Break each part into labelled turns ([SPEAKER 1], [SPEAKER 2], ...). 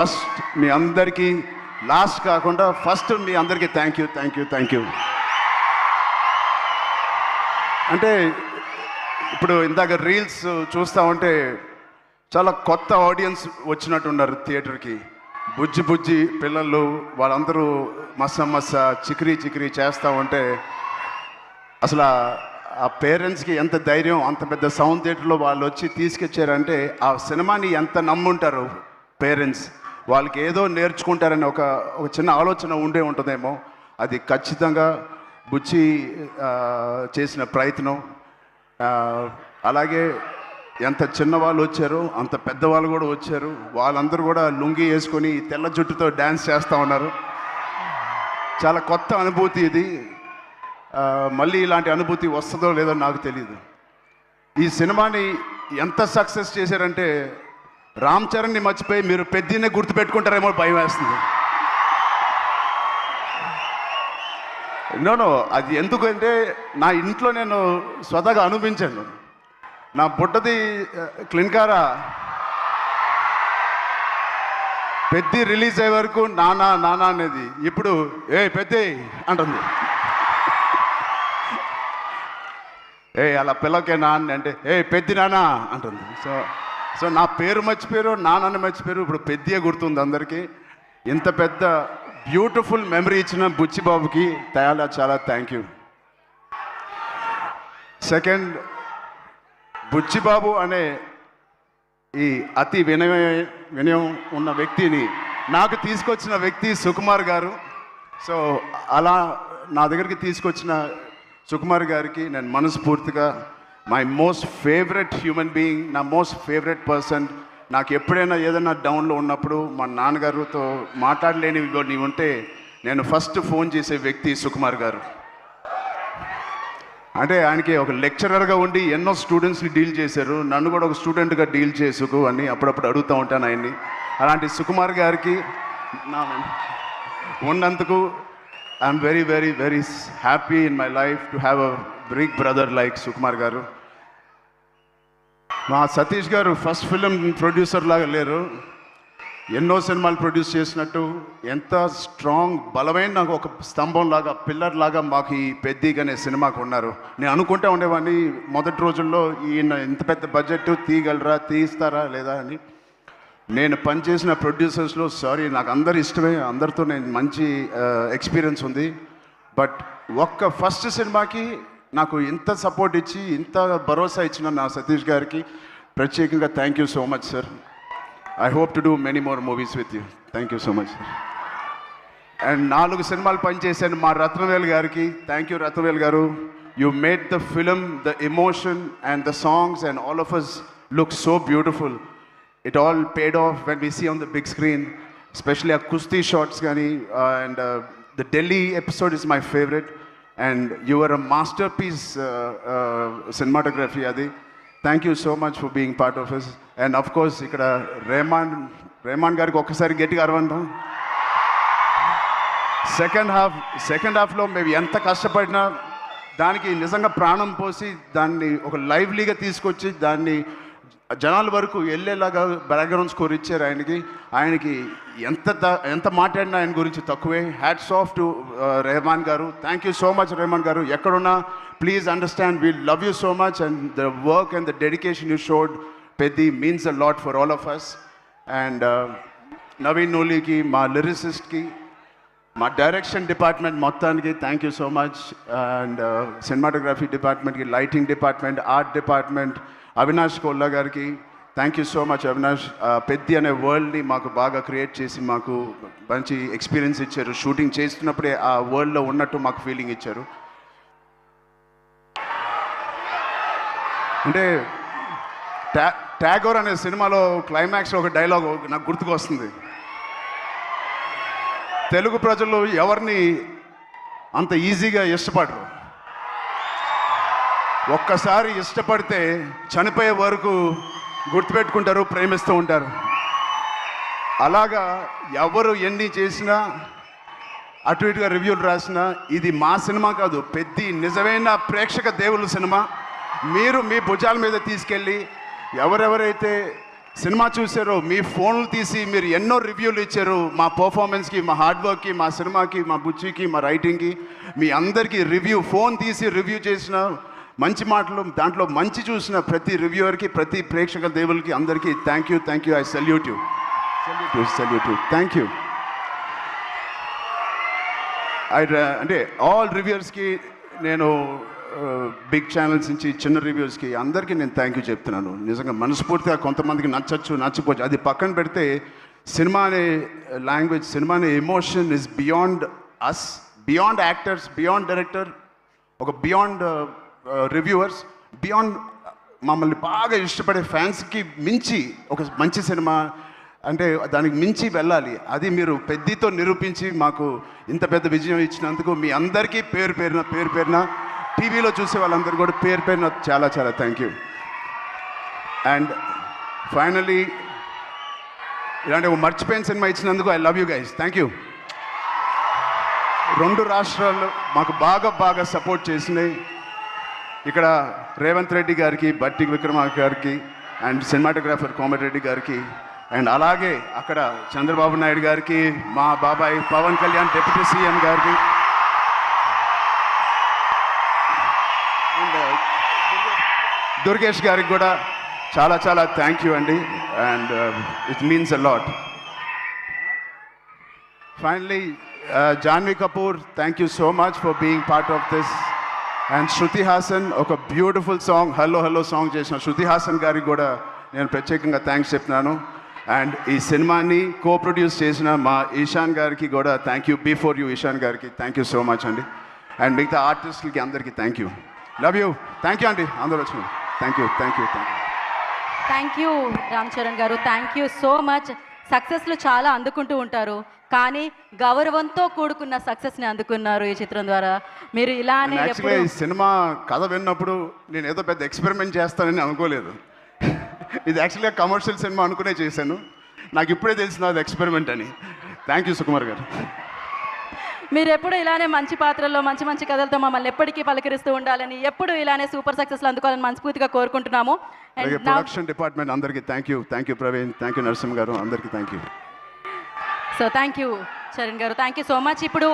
[SPEAKER 1] First మీ అందరికీ, last కాకుండా first మీ అందరికీ థ్యాంక్ యూ. అంటే ఇప్పుడు ఇందాక రీల్స్ చూస్తూ ఉంటే చాలా కొత్త ఆడియన్స్ వచ్చినట్టున్నారు థియేటర్కి. బుజ్జి పిల్లలు వాళ్ళందరూ మస్స చికిరి చేస్తూ ఉంటే అసలు ఆ పేరెంట్స్కి ఎంత ధైర్యం, అంత పెద్ద సౌండ్ థియేటర్లో వాళ్ళు వచ్చి తీసుకొచ్చారంటే ఆ సినిమాని ఎంత నమ్ముంటారు పేరెంట్స్. వాళ్ళకి ఏదో నేర్చుకుంటారని ఒక చిన్న ఆలోచన ఉండే ఉంటుందేమో. అది ఖచ్చితంగా బుచ్చి చేసిన ప్రయత్నం. అలాగే ఎంత చిన్నవాళ్ళు వచ్చారో అంత పెద్దవాళ్ళు కూడా వచ్చారు. వాళ్ళందరూ కూడా లుంగి వేసుకొని తెల్ల జుట్టుతో డ్యాన్స్ చేస్తూ ఉన్నారు. చాలా కొత్త అనుభూతి ఇది. మళ్ళీ ఇలాంటి అనుభూతి వస్తుందో లేదో నాకు తెలియదు. ఈ సినిమాని ఎంత సక్సెస్ చేశారంటే రామ్ చరణ్ని మర్చిపోయి మీరు పెద్దనే గుర్తుపెట్టుకుంటారేమో భయం వేస్తుంది. నో అది ఎందుకంటే నా ఇంట్లో నేను స్వతహాగా అనిపించాను. నా బుట్టది క్లిన్కారా పెద్ది రిలీజ్ అయ్యే వరకు నానా అనేది ఇప్పుడు పెద్ది అంటుంది. అలా పిల్లకే నాన్న అంటే పెద్ది నానా అంటుంది. సో నా పేరు మర్చిపోయారు, నాన్నని మర్చిపోయారు, ఇప్పుడు పెద్దియే గుర్తుంది అందరికీ. ఇంత పెద్ద బ్యూటిఫుల్ మెమరీ ఇచ్చిన బుచ్చిబాబుకి చాలా థ్యాంక్ యూ. సెకండ్, బుచ్చిబాబు అనే ఈ అతి వినయం ఉన్న వ్యక్తిని నాకు తీసుకొచ్చిన వ్యక్తి సుకుమార్ గారు. సో అలా నా దగ్గరికి తీసుకొచ్చిన సుకుమార్ గారికి నేను మనస్ఫూర్తిగా, my most favourite human being, నా మోస్ట్ ఫేవరెట్ పర్సన్. నాకు ఎప్పుడైనా ఏదైనా డౌన్లో ఉన్నప్పుడు మా నాన్నగారితో మాట్లాడలేనివి ఉంటే నేను ఫస్ట్ ఫోన్ చేసే వ్యక్తి సుకుమార్ గారు. అంటే ఆయనకి ఒక లెక్చరర్గా ఉండి ఎన్నో స్టూడెంట్స్ని డీల్ చేశారు. నన్ను కూడా ఒక స్టూడెంట్గా డీల్ చేసుకు అని అప్పుడప్పుడు అడుగుతూ ఉంటాను ఆయన్ని. అలాంటి సుకుమార్ గారికి ఉన్నందుకు I'm very happy in my life to have a big brother like Sukumar garu. మా సతీష్ గారు ఫస్ట్ ఫిలిం ప్రొడ్యూసర్ లాగా లేరు. ఎన్నో సినిమాలు ప్రొడ్యూస్ చేసినట్టు ఎంత స్ట్రాంగ్ బలమైన నాకు ఒక స్తంభం లాగా, పిల్లర్ లాగా మాకు ఈ పెద్దిగా అనే సినిమాకు ఉన్నారు. నేను అనుకుంటా ఉండేవాడిని మొదటి రోజుల్లో ఈయన ఇంత పెద్ద బడ్జెట్ తీస్తారా లేదా అని. నేను పనిచేసిన ప్రొడ్యూసర్స్లో నాకు అందరు ఇష్టమే, అందరితో నేను మంచి ఎక్స్పీరియన్స్ ఉంది. బట్ ఒక్క ఫస్ట్ సినిమాకి నాకు ఇంత సపోర్ట్ ఇచ్చి ఇంత భరోసా ఇచ్చిన నా సతీష్ గారికి ప్రత్యేకంగా thank you so much sir. I hope to do many more movies with you. Thank you so much sir. And 4 సినిమాలు పనిచేశాను మా రత్నవేల్ గారికి. Thank you Ratnavel garu. You made the film, the emotion and the songs and all of us look so beautiful. It all paid off when we see on the big screen, especially our Kusti shots gani, and the Delhi episode is my favorite, and you are a masterpiece cinematography adi. Thank you so much for being part of us. And of course ikkada Rehman gariki okkasari gettiga arvanda. second half lo maybe enta kashtapadina daniki nijanga pranam posi danni oka livelyగా తీసుకొచ్చి దాన్ని జనాల వరకు వెళ్ళేలాగా background score ఇచ్చారు ఆయనకి ఎంత మాట్లాడినా ఆయన గురించి తక్కువే. హ్యాట్స్ ఆఫ్ టు రెహమాన్ గారు. Thank you so much Rahman గారు. ఎక్కడున్నా please understand we love you so much and the work and the dedication you showed Peddi means a lot for all of us. And Naveen నూలికి, మా లిరిసిస్ట్కి, మా డైరెక్షన్ డిపార్ట్మెంట్ మొత్తానికి thank you so much. And cinematography డిపార్ట్మెంట్కి, lighting department, art department, Avinash Kolla గారికి thank you so much. Avinash Peddi అనే వరల్డ్ని మాకు బాగా క్రియేట్ చేసి మాకు మంచి ఎక్స్పీరియన్స్ ఇచ్చారు. షూటింగ్ చేస్తున్నప్పుడే ఆ వరల్డ్లో ఉన్నట్టు మాకు ఫీలింగ్ ఇచ్చారు. అంటే ట్యాగోర్ అనే సినిమాలో క్లైమాక్స్లో ఒక డైలాగ్ నాకు గుర్తుకు వస్తుంది. తెలుగు ప్రజలు ఎవరిని అంత ఈజీగా ఇష్టపడరు. ఒక్కసారి ఇష్టపడితే చనిపోయే వరకు గుర్తుపెట్టుకుంటారు, ప్రేమిస్తూ ఉంటారు. అలాగా ఎవరు ఎన్ని చేసినా అటు ఇటుగా రివ్యూలు రాసినా ఇది మా సినిమా కాదు, పెద్ది నిజమైన ప్రేక్షక దేవుళ్ళ సినిమా. మీరు మీ భుజాల మీద తీసుకెళ్ళి ఎవరెవరైతే సినిమా చూసారో మీ ఫోన్లు తీసి మీరు ఎన్నో రివ్యూలు ఇచ్చారు మా పర్ఫార్మెన్స్కి, మా హార్డ్ వర్క్కి, మా సినిమాకి, మా బుచ్చికి, మా రైటింగ్కి. మీ అందరికీ ఫోన్ తీసి రివ్యూ చేసిన మంచి మాటలు, దాంట్లో మంచి చూసిన ప్రతి రివ్యూవర్కి, ప్రతి ప్రేక్షక దేవులకి అందరికీ thank you. I salute you. Thank you. అంటే ఆల్ రివ్యూవర్స్కి నేను బిగ్ ఛానల్స్ నుంచి చిన్న రివ్యూస్కి అందరికీ నేను థ్యాంక్ యూ చెప్తున్నాను. నిజంగా మనస్ఫూర్తిగా కొంతమందికి నచ్చకపోవచ్చు, అది పక్కన పెడితే సినిమా అనే లాంగ్వేజ్, సినిమా అనే emotion is beyond us, beyond actors, beyond director, ఒక బియాండ్ రివ్యూవర్స్, బియాండ్ మమ్మల్ని బాగా ఇష్టపడే ఫ్యాన్స్కి మించి ఒక మంచి సినిమా అంటే దానికి మించి వెళ్ళాలి. అది మీరు పెద్దతో నిరూపించి మాకు ఇంత పెద్ద విజయం ఇచ్చినందుకు మీ అందరికీ పేరు పేరున టీవీలో చూసే వాళ్ళందరూ కూడా పేరు చాలా థ్యాంక్ యూ. అండ్ ఫైనలీ ఇలాంటి ఒక మర్చిపోయిన సినిమా ఇచ్చినందుకు I love you guys. Thank you. 2 రాష్ట్రాలు మాకు బాగా సపోర్ట్ చేసినాయి. ఇక్కడ రేవంత్ రెడ్డి గారికి, బట్టి విక్రమార్క గారికి, అండ్ సినిమాటోగ్రాఫర్ కోమటిరెడ్డి గారికి, అండ్ అలాగే అక్కడ చంద్రబాబు నాయుడు గారికి, మా బాబాయ్ పవన్ కళ్యాణ్ డిప్యూటీ సీఎం గారికి, అండ్ దుర్గేష్ గారికి కూడా చాలా థ్యాంక్ యూ అండి. And it means a lot. Finally Janhvi Kapoor, thank you so much for being part of this. And Shruti Haasan, ఒక బ్యూటిఫుల్ సాంగ్ హలో సాంగ్ చేసిన శృతి హాసన్ గారికి కూడా నేను ప్రత్యేకంగా థ్యాంక్స్ చెప్తున్నాను. అండ్ ఈ సినిమాని ప్రొడ్యూస్ చేసిన మా ఈశాన్ గారికి కూడా thank you. Before you Ishaan గారికి థ్యాంక్ యూ సో మచ్ అండి. అండ్ మిగతా ఆర్టిస్టులకి అందరికీ thank you. Love you. Thank you అండి అందరూ వచ్చిన. థ్యాంక్ యూ
[SPEAKER 2] రామ్ చరణ్ గారు. Thank you so much. సక్సెస్లు చాలా అందుకుంటూ ఉంటారు, కానీ గౌరవంతో కూడుకున్న సక్సెస్ని అందుకున్నారు ఈ చిత్రం ద్వారా. మీరు ఇలానే
[SPEAKER 1] ఈ సినిమా కథ విన్నప్పుడు నేను ఏదో పెద్ద ఎక్స్పెరిమెంట్ చేస్తానని అనుకోలేదు. ఇది యాక్చువల్గా కమర్షియల్ సినిమా అనుకునే చేశాను. నాకు ఇప్పుడే తెలిసిన అది ఎక్స్పెరిమెంట్ అని. థ్యాంక్ యూ సుకుమార్ గారు.
[SPEAKER 2] మీరు ఎప్పుడు ఇలానే మంచి పాత్రల్లో మంచి కథలతో మమ్మల్ని ఎప్పటికీ పలకరిస్తూ ఉండాలని, ఎప్పుడు ఇలానే సూపర్ సక్సెస్లు అందుకోవాలని మనస్ఫూర్తిగా కోరుకుంటున్నాము.
[SPEAKER 1] ప్రొడక్షన్ డిపార్ట్మెంట్ అందరికీ thank you Praveen, thank you Narasimha గారు, అందరికీ thank you.
[SPEAKER 2] So thank you Charan గారు, థ్యాంక్ యూ సో మచ్. ఇప్పుడు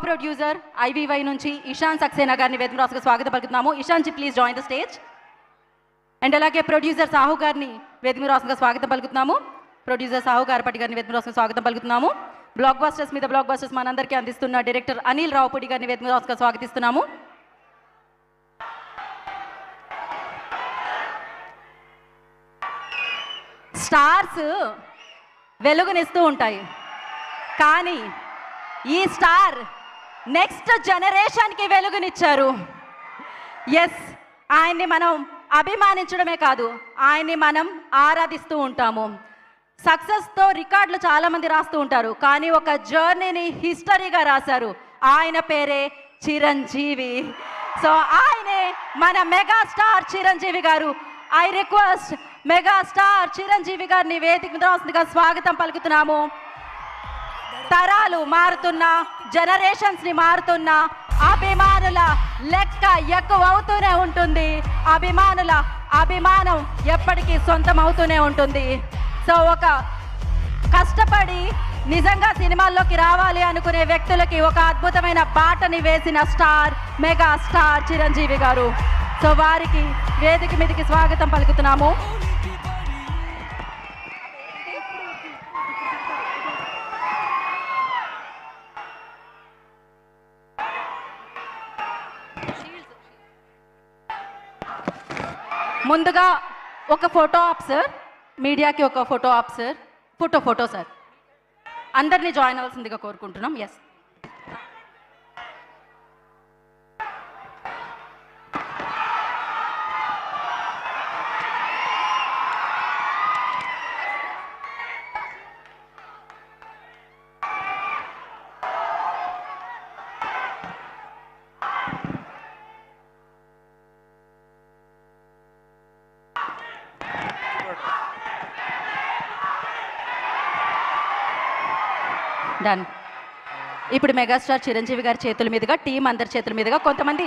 [SPEAKER 2] ప్రొడ్యూసర్ IVY నుంచి ఇషాన్ సక్సేనా గారిని వేదిక రాసుగా స్వాగతం పలుకుతున్నాము. Ishaan ji please join the stage. And అలాగే ప్రొడ్యూసర్ సాహు గారిని వేదిక రాసుగా స్వాగతం పలుకుతున్నాము. ప్రొడ్యూసర్ సాహు గారిపట్టి గారిని వేదిక రాసుగా స్వాగతం పలుకుతున్నాము. బ్లాక్ బస్టర్స్ మీద బ్లాక్ బస్టర్స్ మనందరికీ అందిస్తున్న డైరెక్టర్ అనిల్ రావుపూడి గారిని వేదిక రాసుగా స్వాగతిస్తున్నాము. స్టార్స్ వెలుగునిస్తూ ఉంటాయి, కానీ ఈ స్టార్ నెక్స్ట్ జనరేషన్కి వెలుగునిచ్చారు. ఎస్, ఆయన్ని మనం అభిమానించడమే కాదు, ఆయన్ని మనం ఆరాధిస్తూ ఉంటాము. సక్సెస్తో రికార్డులు చాలామంది రాస్తూ ఉంటారు, కానీ ఒక జర్నీని హిస్టరీగా రాశారు. ఆయన పేరే చిరంజీవి. సో ఆయనే మన మెగాస్టార్ చిరంజీవి గారు. ఐ రిక్వెస్ట్ మెగాస్టార్ చిరంజీవి గారిని వేదిక మీద రాస్తుందిగా స్వాగతం పలుకుతున్నాము. తరాలు మారుతున్నా, జనరేషన్స్ని మారుతున్నా, అభిమానుల లెక్క ఎక్కువ అవుతూనే ఉంటుంది. అభిమానుల అభిమానం ఎప్పటికీ సొంతం అవుతూనే ఉంటుంది. సో ఒక కష్టపడి నిజంగా సినిమాల్లోకి రావాలి అనుకునే వ్యక్తులకి ఒక అద్భుతమైన బాటని వేసిన స్టార్, మెగా స్టార్ చిరంజీవి గారు. సో వారికి వేదిక మీదకి స్వాగతం పలుకుతున్నాము. ముందుగా ఒక ఫోటో ఆప్ సార్, మీడియాకి ఒక ఫోటో ఆప్ సార్, ఫోటో సార్, అందరినీ జాయిన్ అవ్వాల్సిందిగా కోరుకుంటున్నాం. Yes, done. ఇప్పుడు మెగాస్టార్ చిరంజీవి గారి చేతుల మీదుగా, టీం అందరి చేతుల మీదుగా, కొంతమంది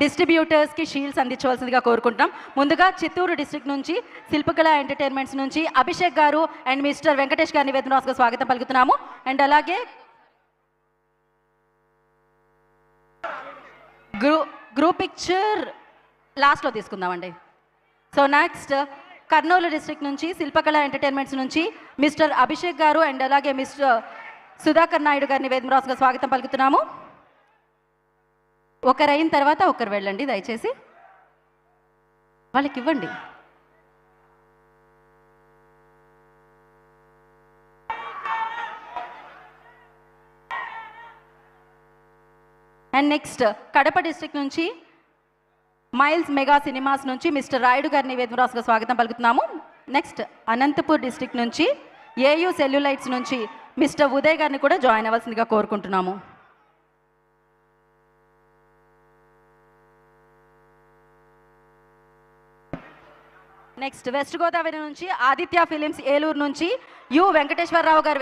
[SPEAKER 2] డిస్ట్రిబ్యూటర్స్కి షీల్డ్స్ అందించవలసిందిగా కోరుకుంటున్నాం. ముందుగా చిత్తూరు డిస్ట్రిక్ట్ నుంచి శిల్పకళ ఎంటర్టైన్మెంట్స్ నుంచి అభిషేక్ గారు అండ్ మిస్టర్ వెంకటేష్ గారిని వేదిక రాసుగా స్వాగతం పలుకుతున్నాము. అండ్ అలాగే గ్రూప్ పిక్చర్ లాస్ట్లో తీసుకుందామండి. సో నెక్స్ట్ కర్నూలు డిస్ట్రిక్ట్ నుంచి శిల్పకళ ఎంటర్టైన్మెంట్స్ నుంచి మిస్టర్ అభిషేక్ గారు అండ్ అలాగే మిస్టర్ సుధాకర్ నాయుడు గారిని వేదిక రాసుగా స్వాగతం పలుకుతున్నాము. ఒకరు అయిన తర్వాత ఒకరు వెళ్ళండి, దయచేసి వాళ్ళకి ఇవ్వండి. అండ్ నెక్స్ట్ కడప డిస్ట్రిక్ట్ నుంచి మైల్స్ మెగా సినిమాస్ నుంచి మిస్టర్ రాయుడు గారిని వేదిక రాసుగా స్వాగతం పలుకుతున్నాము. నెక్స్ట్ అనంతపూర్ డిస్ట్రిక్ట్ నుంచి ఏయూ సెల్యులైట్స్ నుంచి మిస్టర్ ఉదయ్ గారిని కూడా జాయిన్ అవ్వాల్సిందిగా కోరుకుంటున్నాము. నెక్స్ట్ వెస్ట్ గోదావరి నుంచి ఆదిత్య ఫిలిమ్స్ ఏలూరు నుంచి యు వెంకటేశ్వరరావు గారు